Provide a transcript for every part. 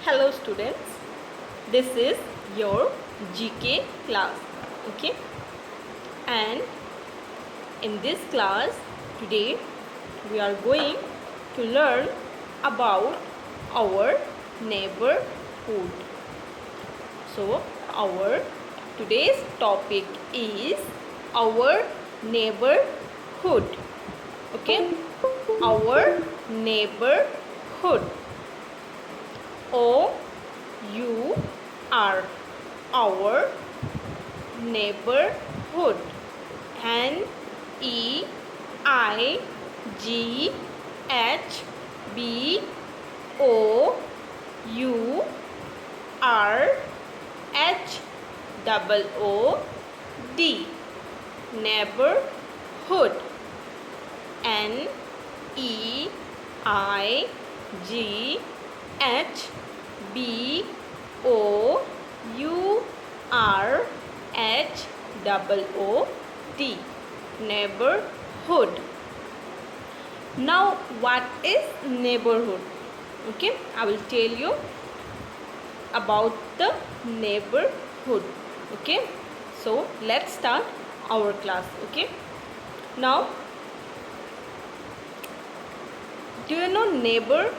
Hello students, this is your GK class, okay? And in this class today we are going to learn about our neighborhood. So our today's topic is our neighborhood, okay? Our neighborhood. O-U-R, our neighborhood. N-E-I-G-H-B-O-U-R-H-O-O-D, neighborhood. N-E-I-G-H-B-O-U-R-H-O-O-D, neighborhood. Now what is neighborhood? Okay, I will tell you about the neighborhood. Okay, so let's start our class. Okay, now do you know neighbor?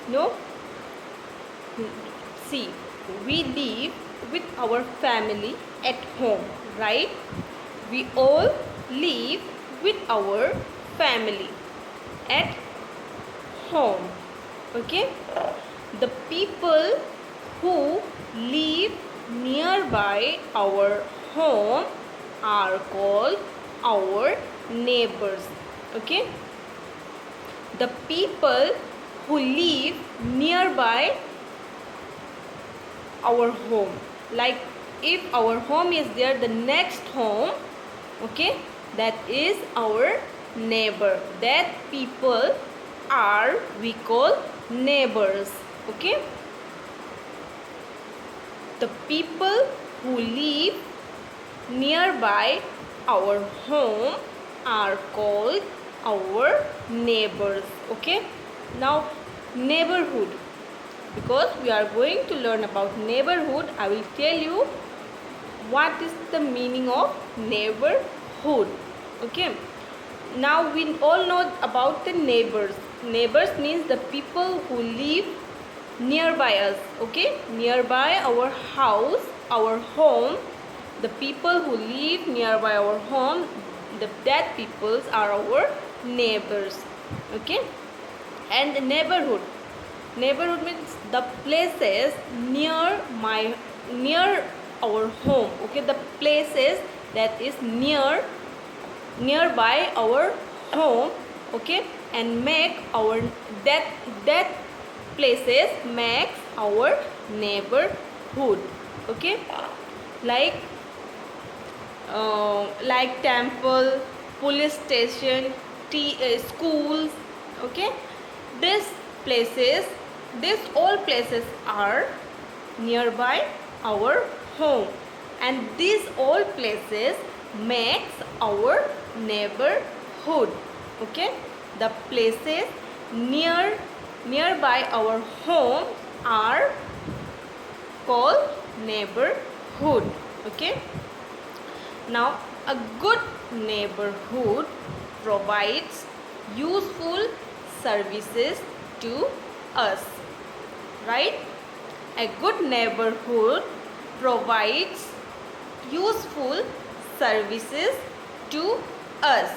No? See, we live with our family at home, right? We all live with our family at home, okay? The people who live nearby our home are called our neighbors, okay? The people who live nearby our home, like if our home is there, the next home, okay, that is our neighbor. That people are we call neighbors, okay? The people who live nearby our home are called our neighbors, okay? Now neighborhood, because we are going to learn about neighborhood, I will tell you what is the meaning of neighborhood, okay? Now we all know about the neighbors. Neighbors means the people who live nearby us, okay? Nearby our house, our home, the people who live nearby our home, that peoples are our neighbors, okay? And the neighborhood means the places near our home, okay? The places that is nearby our home, okay? And make our that places makes our neighborhood, okay? Like temple, police station, schools, okay? These all places are nearby our home, and these all places makes our neighborhood, okay? The places nearby our home are called neighborhood, okay? Now a good neighborhood provides useful services to us, right? A good neighborhood provides useful services to us.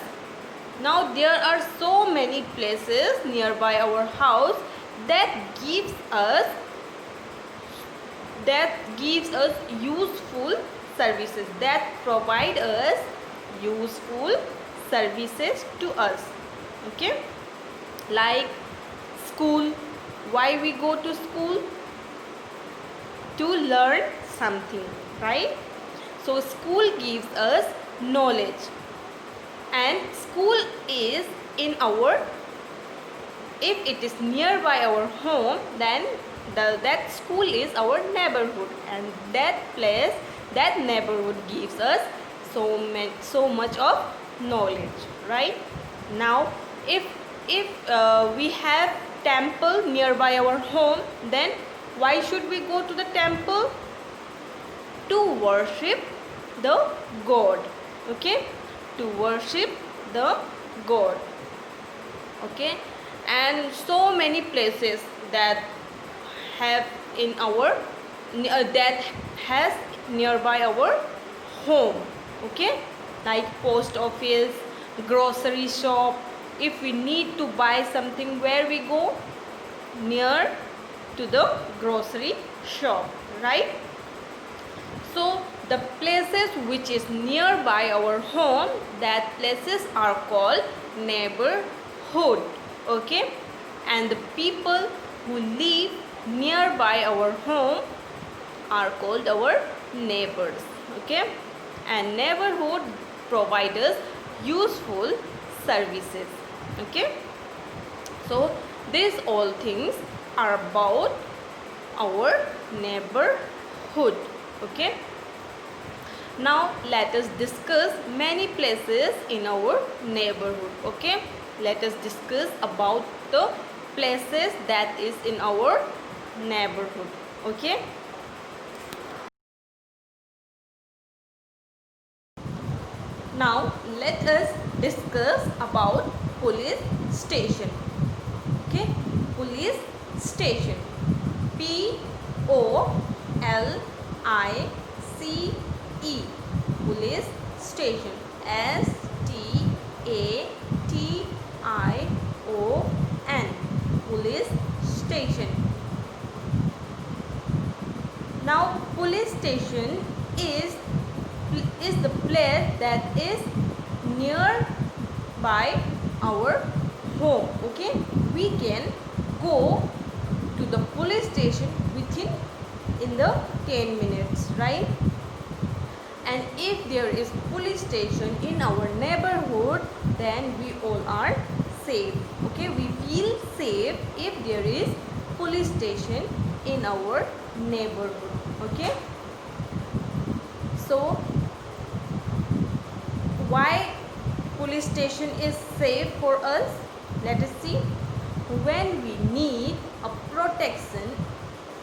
Now there are so many places nearby our house that gives us useful services, that provide us useful services to us, okay? Like school. Why we go to school? To learn something, right? So school gives us knowledge, and school is in our, if it is nearby our home, then that school is our neighborhood, and that place, that neighborhood gives us so much of knowledge, right? Now if we have temple nearby our home, then why should we go to the temple? To worship the God. Okay, to worship the God. Okay, and so many places that have in our that has nearby our home. Okay, like post office, grocery shop. If we need to buy something, where we go? Near to the grocery shop, right? So the places which is nearby our home, that places are called neighborhood. Okay, and the people who live nearby our home are called our neighbors. Okay, and neighborhood provide us useful services. Okay, so these all things are about our neighborhood. Okay, now let us discuss many places in our neighborhood. Okay, let us discuss about the places that is in our neighborhood. Okay, now let us discuss about police station. Okay, police station. POLICE, police station. STATION, police station. Now police station is the place that is nearby our home. Okay, we can go to the police station within in the 10 minutes, right? And if there is police station in our neighborhood, then we all are safe. Okay, we feel safe if there is police station in our neighborhood. Okay, so why police station is safe for us? Let us see. When we need a protection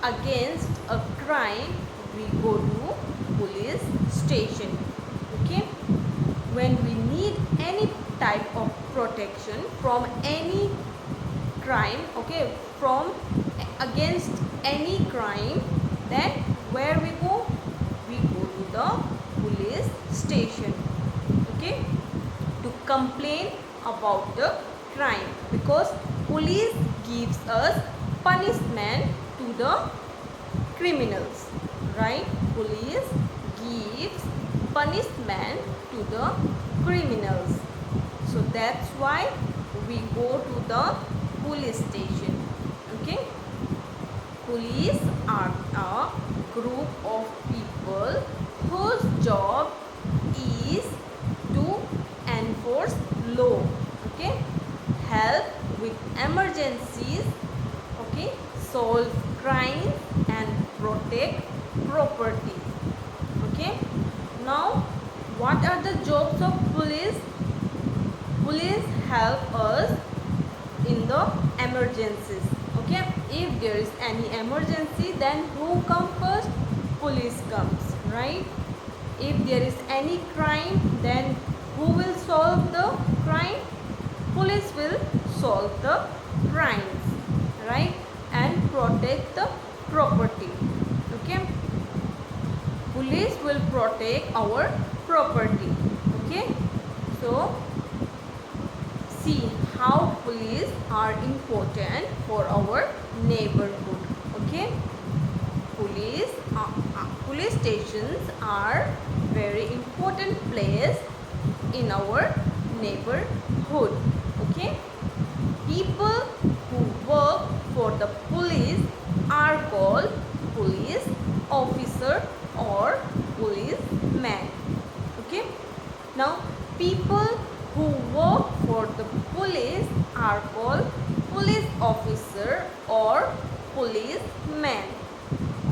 against a crime, we go to police station. Okay, when we need any type of protection from any crime, okay, from against any crime, then where we go? We go to the police station. Okay, to complain about the crime, because police gives us punishment to the criminals, right? Police gives punishment to the criminals, so that's why we go to the police station. Okay, police are a group of people whose job is to enforce law. Okay, help with emergencies. Okay, solve crimes and protect property. Okay, now what are the jobs of police? Police help us in the emergencies. Okay, if there is any emergency, then who comes first? Police comes, right? If there is any crime, then who will solve the crime? Police will solve the crimes, right? And protect the property. Okay, police will protect our property. Okay, so see how police are important for our neighborhood. Okay, police stations are very important place in our neighborhood. Okay, people who work for the police are called police officer or policeman. Okay, now people who work for the police are called police officer or policeman.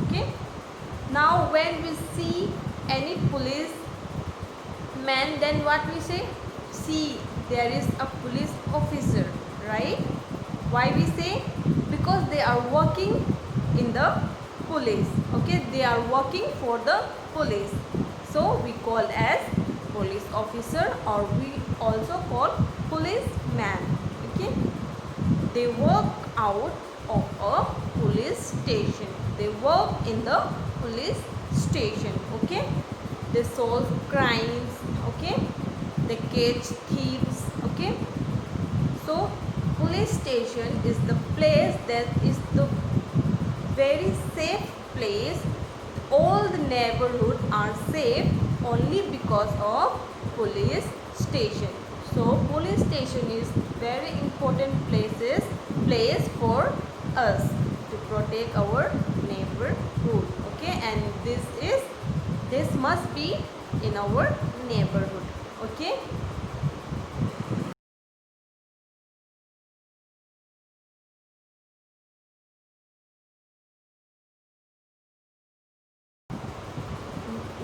Okay, now when we see any policeman, then what we say? See, there is a police officer, right? Why we say? because they are working in the police. Okay, they are working for the police, so we call as police officer, or we also call policeman. Okay, they work out of a police station. They work in the police station. Okay, they solve crimes. Okay, they catch thieves. Okay, so police station is the place that is the very safe place. All the neighborhood are safe only because of police station. So police station is very important place for us to protect our neighborhood. Okay, and this must be in our neighborhood. Okay.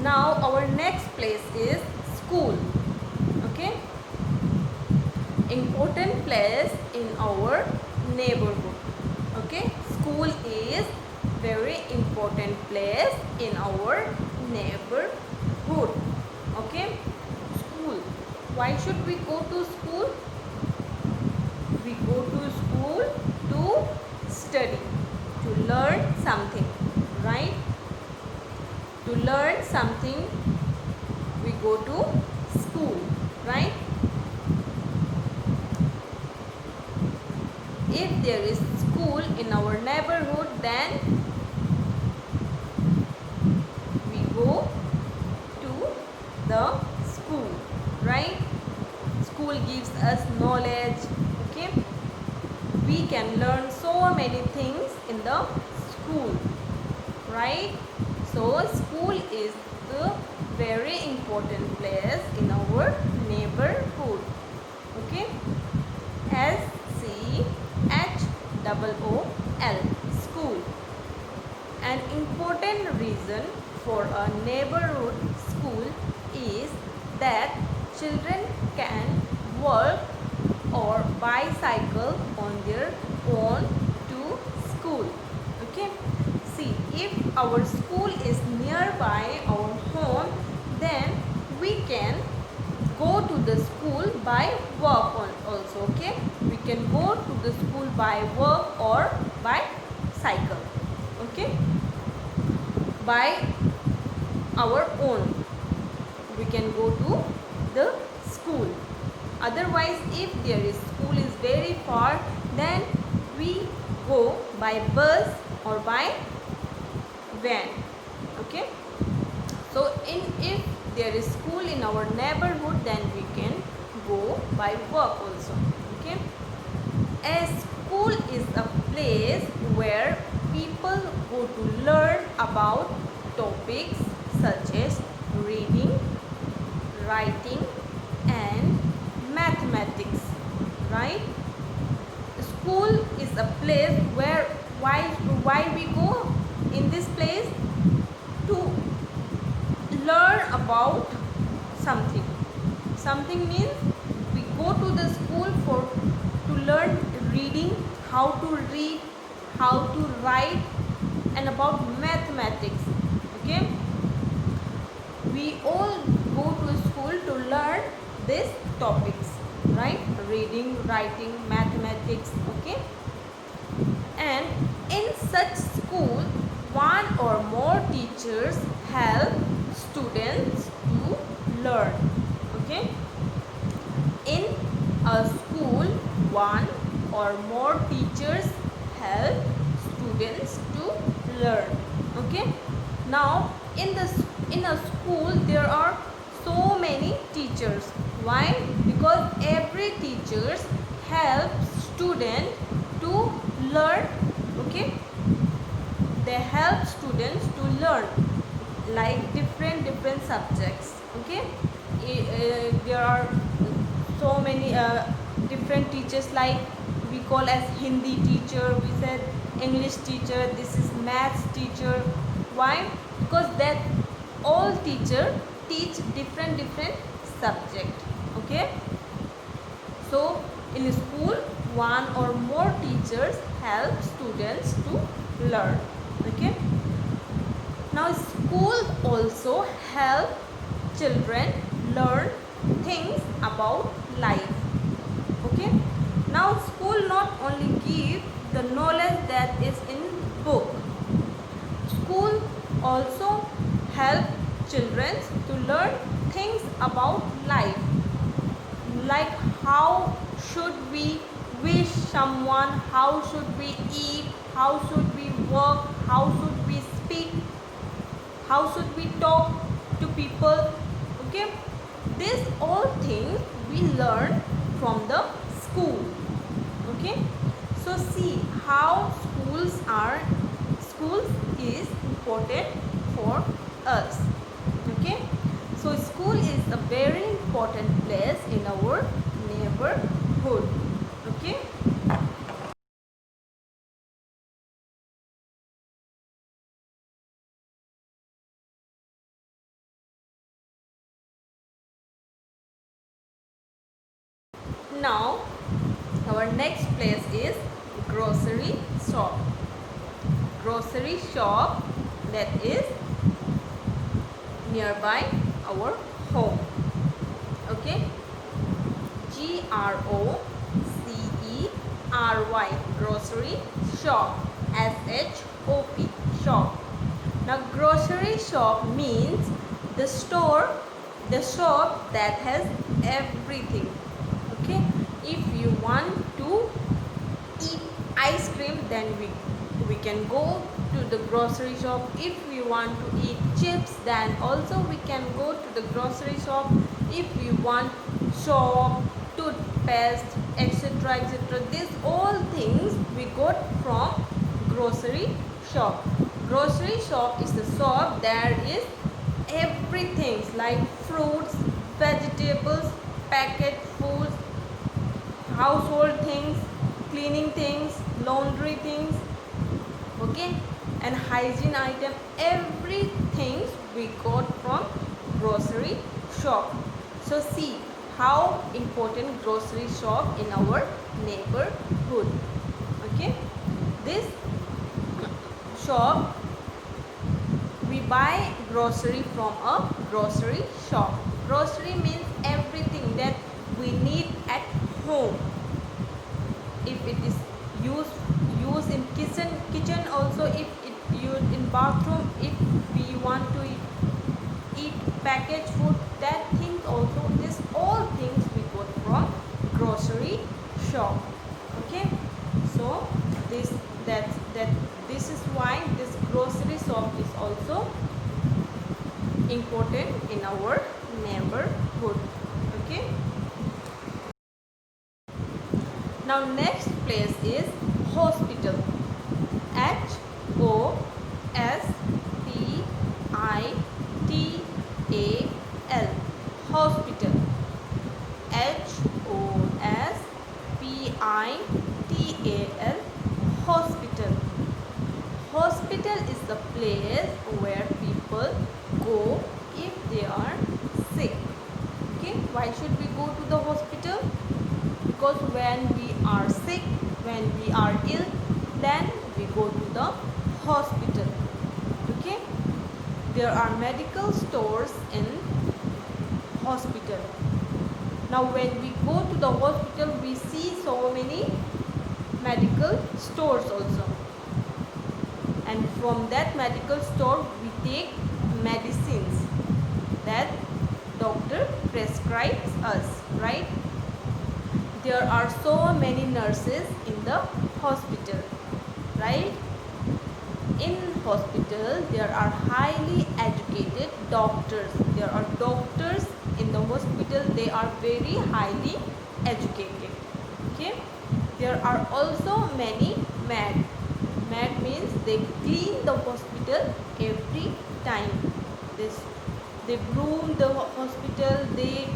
Now our next place is school. Okay, important place in our neighborhood. Okay, school is very important place in our neighborhood. Okay, school. Why should we go to school? We go to school to study, to learn something, right? To learn something, we go to school, right? If there is school in our neighborhood, then we go to the school, right? School gives us knowledge. Okay, we can learn so many things in the school, right? So school is the very important place in our neighborhood. Okay, SCHOOL, school. An important reason for a neighborhood school is that children can walk or bicycle on their own to school. Okay, see, if our school is nearby our home, then we can go to the school by walk also. Okay, we can go to the school by walk or by cycle. Okay, by our own we can go to the school. Otherwise, if there is school is very far, then we go by bus or by van. Okay, so if there is school in our neighborhood, then we can go by walk also. Okay, a school is a place where people go to learn about topics such as reading, writing and mathematics, right? School is a place where why we go in this place? To learn about something. Something means we go to the school to learn reading, how to read, how to write and about mathematics. Okay, we all go to school to learn these topics, right? Reading, writing, mathematics. Okay, and in such school, one or more teachers help students to learn. Okay, in a school, one or more teachers help students to learn. Okay, now in a school there are so many teachers. Why? Because every teachers helps student to learn. Okay, they help students to learn like different subjects. Okay, there are so many different teachers, like we call as Hindi teacher, we said English teacher, this is maths teacher. Why? Because that all teacher teach different subject. Okay, so in school one or more teachers help students to learn. Okay. Now school also help children learn things about life. Okay. Now school not only give the knowledge that is in book, school also help children to learn things about life, like how should we wish someone, how should we eat, how should we work, how should we speak, how should we talk to people. Okay, these all things we learn from the school. Okay, so see how schools is important for us. Okay, so school is a very important place in our neighborhood. Okay. Now our next place is grocery shop. Grocery shop that is nearby our home. Okay, GROCERY, grocery shop, SHOP, shop. Now grocery shop means the shop that has everything. Okay, if you want to eat ice cream, then we can go to the grocery shop. If we want to eat chips, then also we can go to the grocery shop. If we want soap, toothpaste, etc., etc., these all things we got from grocery shop. Grocery shop is the shop there is everything like fruits, vegetables, packet foods, household things, cleaning things, laundry things, okay, and hygiene item, everything we got from grocery shop. So see how important grocery shop in our neighborhood. Okay, this shop we buy grocery from a grocery shop. Grocery means everything that we need at home. If it is used in kitchen also, if it used in bathroom, if we want to eat packaged food, that things also, this all things we got from grocery shop. Okay, so this is why this grocery shop is also important in our neighborhood. Okay, now next place is hospital. HOSPITAL, hospital. HOSPITAL, hospital. Hospital is the place where people go if they are sick. Okay, why should we go to the hospital? Because when we are sick, when we are ill, then we go to the hospital. Okay, there are medical stores in hospital. Now when we go to the hospital, we see so many medical stores also, and from that medical store we take medicines that doctor prescribes us, right? There are so many nurses in the hospital, right? In hospital there are highly educated doctors. There are doctors in the hospital, they are very highly educated. Okay, there are also many mad means they clean the hospital every time. They broom the hospital, they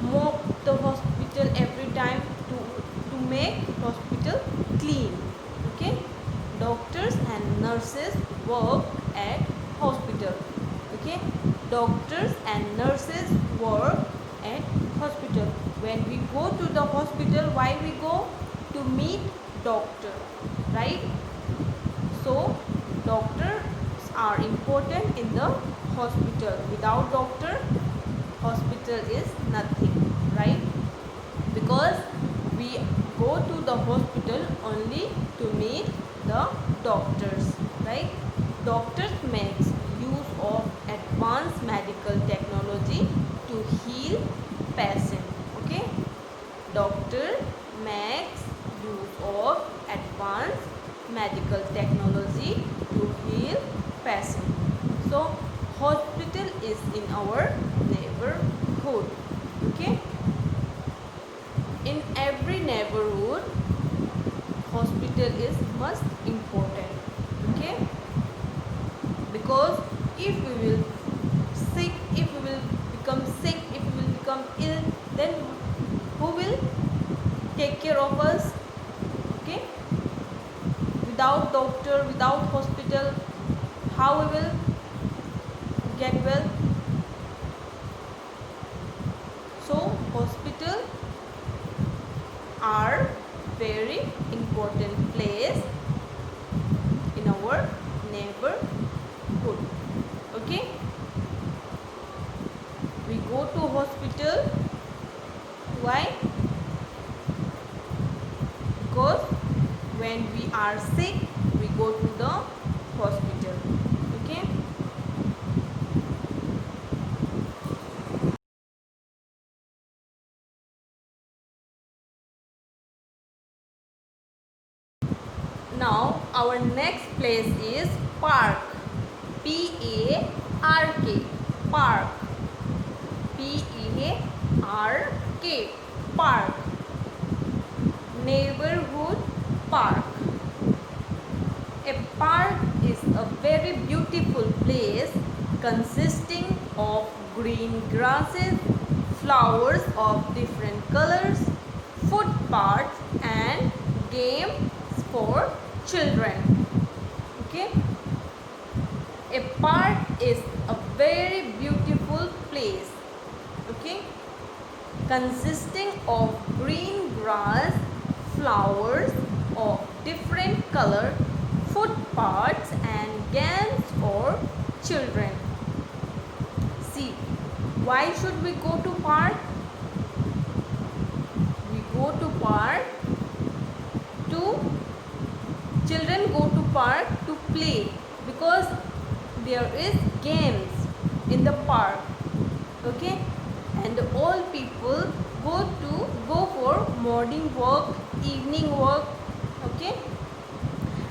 mop the hospital every time to make hospital clean. Okay, doctors and nurses work at hospital. Okay, doctors and nurses work at hospital. When we go to the hospital, why we go? To to meet doctor, right? So doctors are important in the hospital. Without doctor, hospital is nothing, right? Because we go to the hospital only to meet the doctors, right? Doctors makes use of advanced medical technology to heal patient. Okay, doctor makes use of advanced medical technology to heal patient. So hospital is in our neighborhood. Okay, in every neighborhood hospital is most important. Okay, because if we will sick, if we will become sick, if we will become ill, then who will take care of us? Okay, without doctor, without hospital, how we will get well? So hospital are very important place in our neighborhood. Okay, we go to hospital. Why? Because when we are sick, we go to the hospital. Okay, now our next place is park. P-A-R-K, park. P-A-R-K, park. Neighborhood park. A park is a very beautiful place consisting of green grasses, flowers of different colors, footpaths and games for children. Okay, a park is a very beautiful place. Okay, consisting of green grass, flowers of different color, footpaths and games for children. See, why should we go to park? We go to park to, children go to park to play, because there is games in the park. Okay, and all people go for morning walk, evening walk. Okay,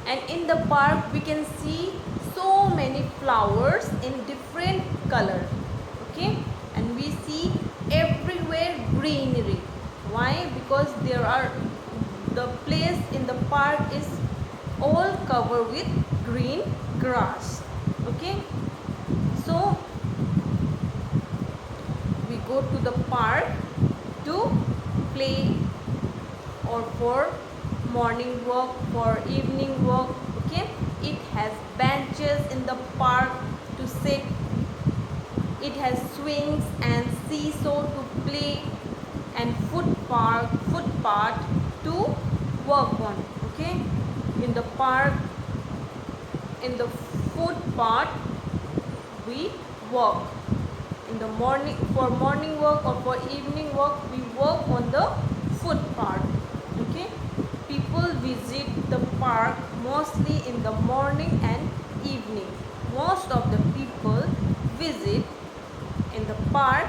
and in the park we can see so many flowers in different colors. Okay, and we see everywhere greenery. Why? Because there are, the place in the park is all covered with green grass. Okay, so we go to the park to play or for morning walk, for evening walk. Okay, it has benches in the park to sit, it has swings and seesaw to play, and footpath to walk on. Okay, in the park, in the footpath we walk. In the morning, for morning walk or for evening walk, we walk on the footpath. Okay, people visit the park mostly in the morning and evening. Most of the people visit in the park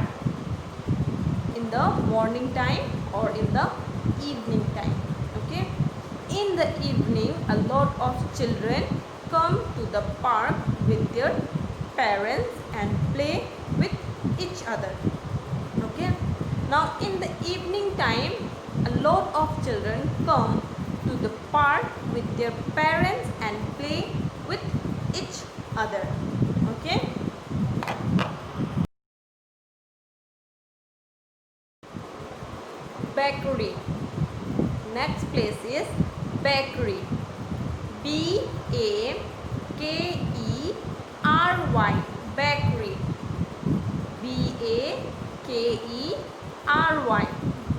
in the morning time or in the evening time. Okay, in the evening a lot of children come to the park with their parents and play with each other. Okay, now in the evening time a lot of children come to the park with their parents and play with each other. Okay, bakery. Next place is bakery. B-A-K-E-R-Y, bakery. B-A-K-E-R-Y,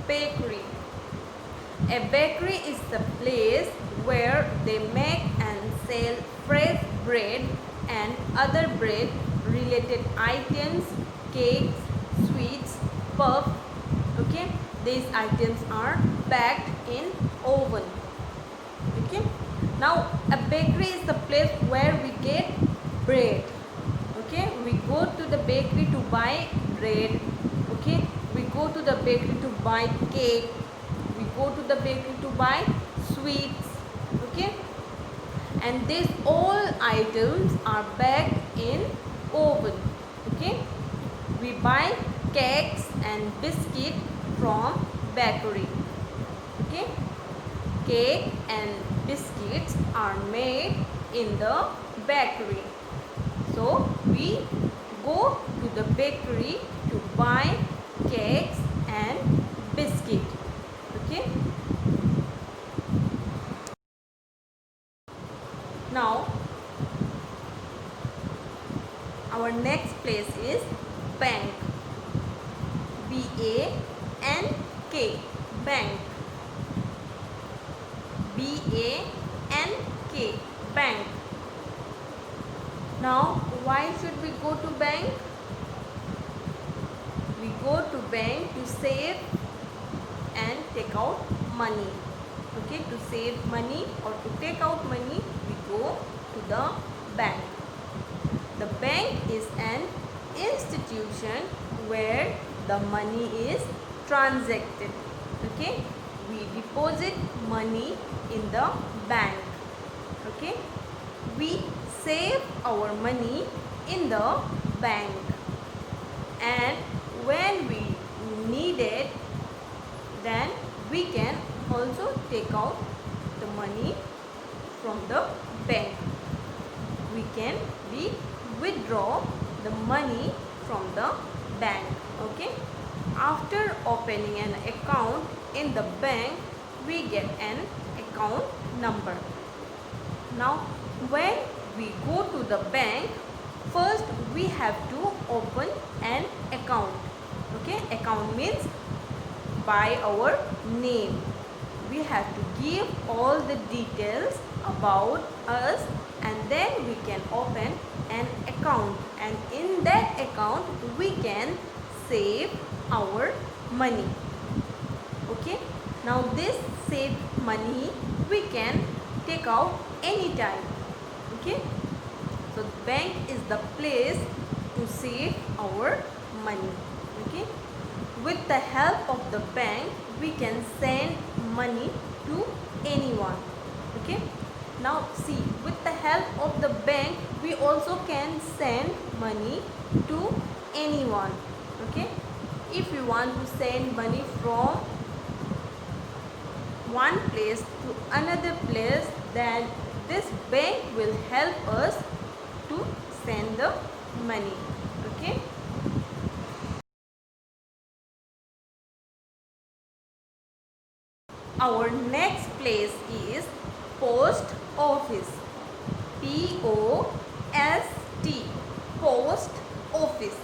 bakery. A bakery is the place where they make and sell fresh bread and other bread related items, cakes, sweets, puff. Okay, these items are packed in oven. Okay, now a bakery is the place where we get bread. Okay, we go to the bakery to buy bread. Okay, we go to the bakery to buy cake, we go to the bakery to buy sweets. Okay, and these all items are baked in oven. Okay, we buy cakes and biscuit from bakery. Okay, cake and biscuits are made in the bakery. So we go to the bakery to buy cakes and biscuit. Okay, now our next place is bank. B-A-N-K, bank. B-A-N-K, bank. Now why should we go to bank? We go to bank to save and take out money. Okay, to save money or to take out money, we go to the bank. The bank is an institution where the money is transacted. Okay, we deposit money in the bank. Okay, we save our money in the bank, and when we need it, then we can also take out the money from the bank. We can withdraw the money from the bank. Okay, after opening an account in the bank, we get an account number. Now when we go to the bank, first we have to open an account. Okay, account means by our name. We have to give all the details about us, and then we can open an account, and in that account we can save our money. Okay, now this saved money we can take out anytime. Okay, so bank is the place to save our money. Okay, with the help of the bank we can send money to anyone. Okay, now see, with the help of the bank we also can send money to anyone. Okay, if we want to send money from one place to another place, then this bank will help us to send the money. Okay, our next place is post office. P-O-S-T, post office.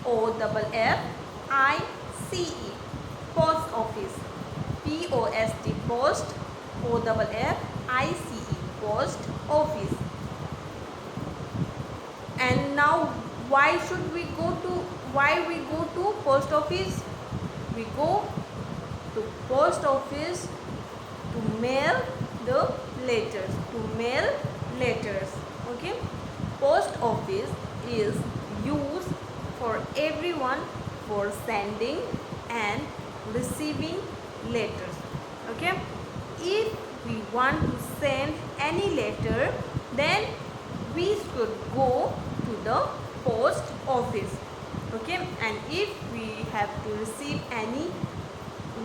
O-F-F-I-C-E, post office. P-O-S-T, post. O-F-F-I-C-E, post office. And now why we go to post office? We go to post office to mail the letters, Okay, post office is used for everyone for sending and receiving letters. Okay, if we want to send any letter, then we should go to the post office. Okay, and if we have to receive any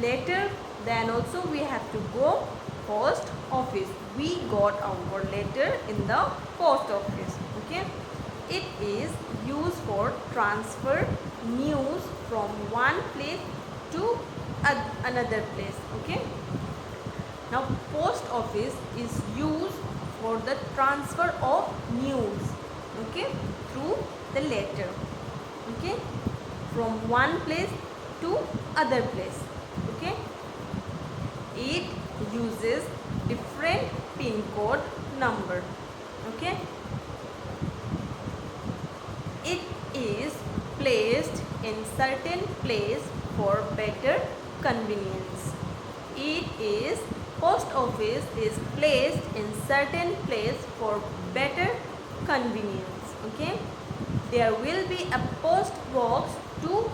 letter, then also we have to go post office. We got our letter in the post office. Okay, it is used for transfer news from one place to another place. Okay, now post office is used for the transfer of news, okay, through the letter, okay, from one place to other place. Okay, it uses different pin code number. Okay, it is placed in certain place for better convenience. It is post office is placed in certain place for better convenience. Okay, there will be a post box to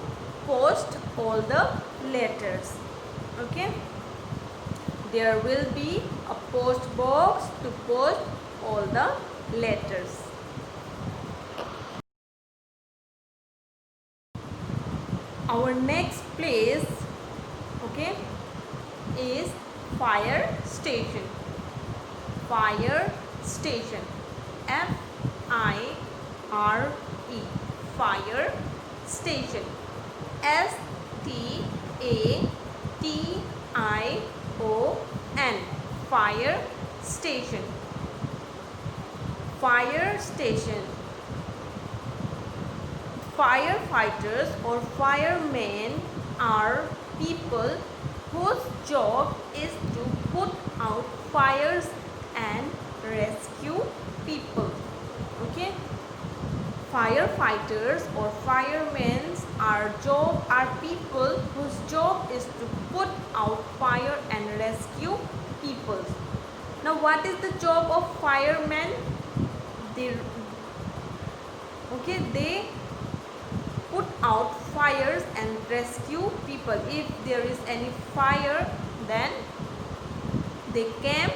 post all the letters. Okay, there will be a post box to post all the letters. Our next place, okay, is fire station. Fire station, F-I-R-E, fire station, S-T-A-T-I-O-N, fire station. Fire station. Firefighters or firemen are people whose job is to put out fires and rescue people. Okay, firefighters or firemen are people whose job is to put out fire and rescue people. Now, what is the job of firemen? They put out fires and rescue people. If there is any fire, then they came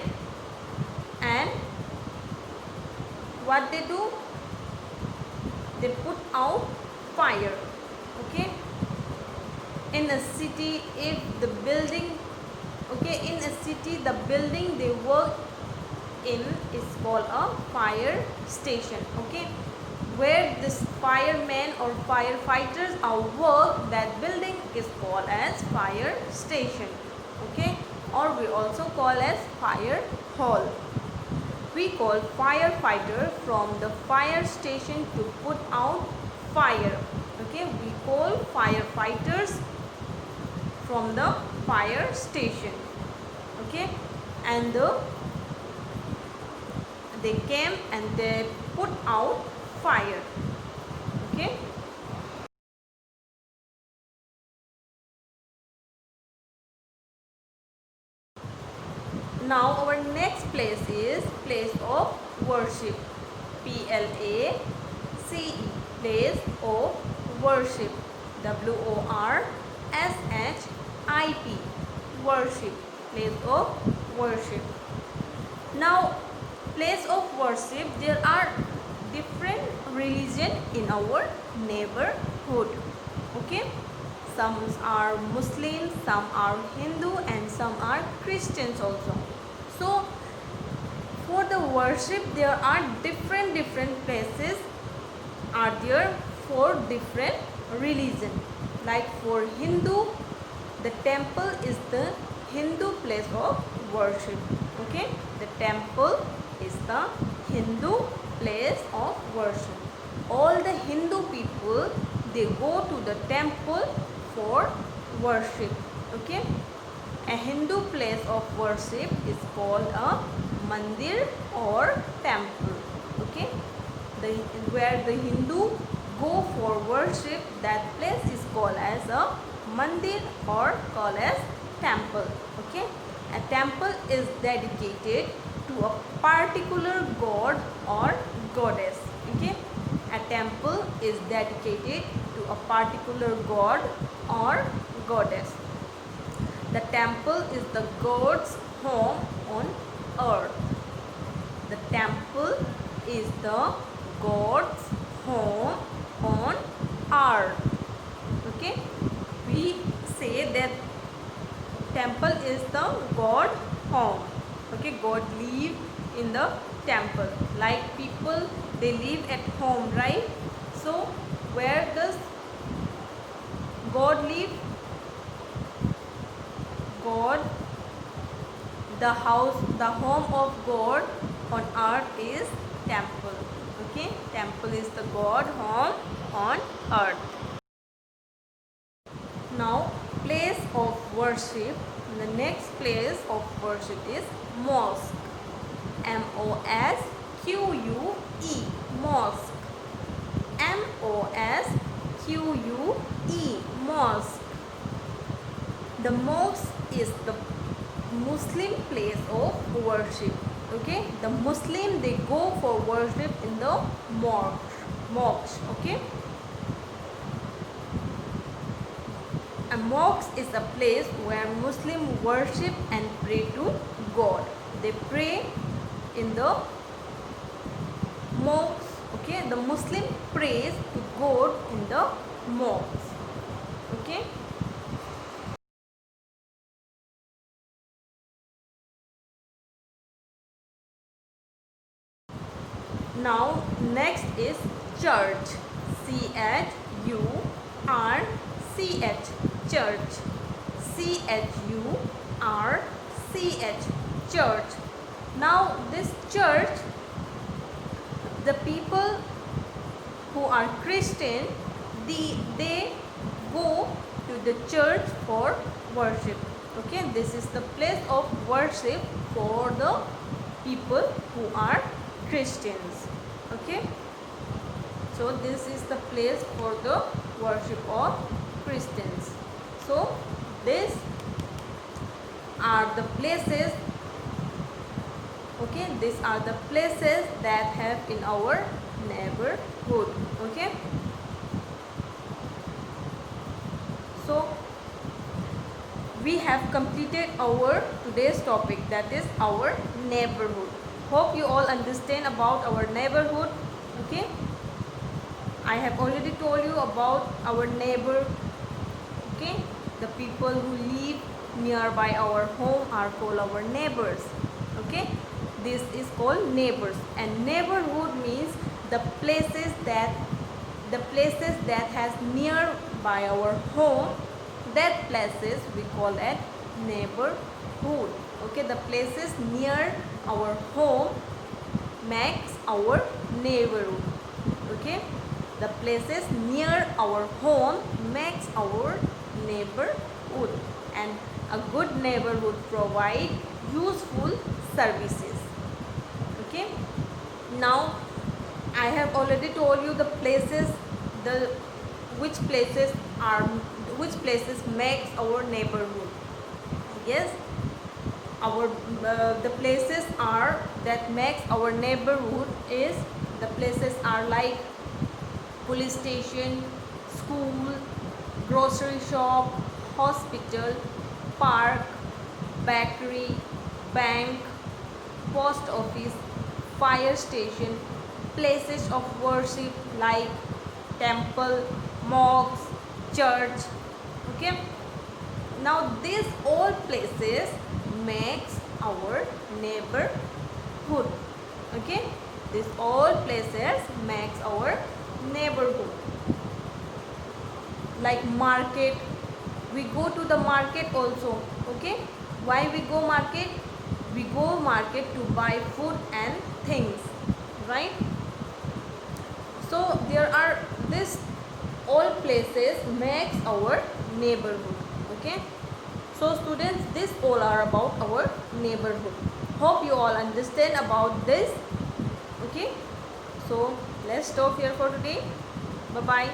and what they do? They put out fire. Okay, in a city, if the building, in a city, the building they work in is called a fire station. Okay, where this firemen or firefighters are work, that building is called as fire station. Okay, or we also call as fire hall. We call firefighter from the fire station to put out fire. Okay, we call firefighters from the fire station. Okay, and they came and they put out fire. Okay, now our next place is place of worship. P-L-A-C-E, place of worship. W-O-R-S-H-I-P, worship, place of worship. Now, place of worship, there are different religion in our neighborhood. Okay, some are Muslims, some are Hindu, and some are Christians also. So for the worship, there are different places are there for different religion. Like for Hindu, the temple is the Hindu place of worship. Okay, the temple is the Hindu place of worship. All the Hindu people, they go to the temple for worship. Okay, a Hindu place of worship is called a mandir or temple. Okay, where the Hindu go for worship, that place is called as a mandir or called as temple. Okay, a temple is dedicated to a particular god or goddess. Okay, a temple is dedicated to a particular god or goddess. The temple is the god's home on earth. The temple is the god's home on earth. Okay, we say that temple is the god home. Okay, God live in the temple. Like people, they live at home, right? So where does God live? God, the house, the home of God on earth is temple. Okay, temple is the God home on earth. Now, place of worship. worship, the next place of worship is mosque. M-O-S-Q-U-E, mosque. M-O-S-Q-U-E, mosque. The mosque is the Muslim place of worship. Okay, the Muslim, they go for worship in the mosque. Okay, a mosque is a place where Muslim worship and pray to God. They pray in the mosque. Okay, the Muslim prays to God in the mosque. Okay. Now next is church. C-H-U-R-C-H, church. C-H-U-R-C-H, church. Now this church, the people who are Christian, they go to the church for worship. Okay, this is the place of worship for the people who are Christians. Okay, so this is the place for the worship of Christians. So these are the places. Okay, these are the places that have in our neighborhood. Okay, so we have completed our today's topic, that is our neighborhood. Hope you all understand about our neighborhood. Okay, I have already told you about our neighbor. Okay, the people who live nearby our home are called our neighbors. Okay, this is called neighbors, and neighborhood means the places that has nearby our home, that places we call it neighborhood. Okay, the places near our home makes our neighborhood. Okay, the places near our home makes our neighborhood, and a good neighborhood provide useful services. Okay, now I have already told you the places, which places makes our neighborhood. Yes, our the places are that makes our neighborhood is the places are like police station, school, grocery shop, hospital, park, bakery, bank, post office, fire station, places of worship like temple, mosques, church. Okay, now these all places makes our neighborhood. Okay, these all places makes our neighborhood. Like market, we go to the market also. Okay, why we go market? We go market to buy food and things, right? So there are this all places makes our neighborhood. Okay, so students, this all are about our neighborhood. Hope you all understand about this. Okay, so let's stop here for today. Bye bye.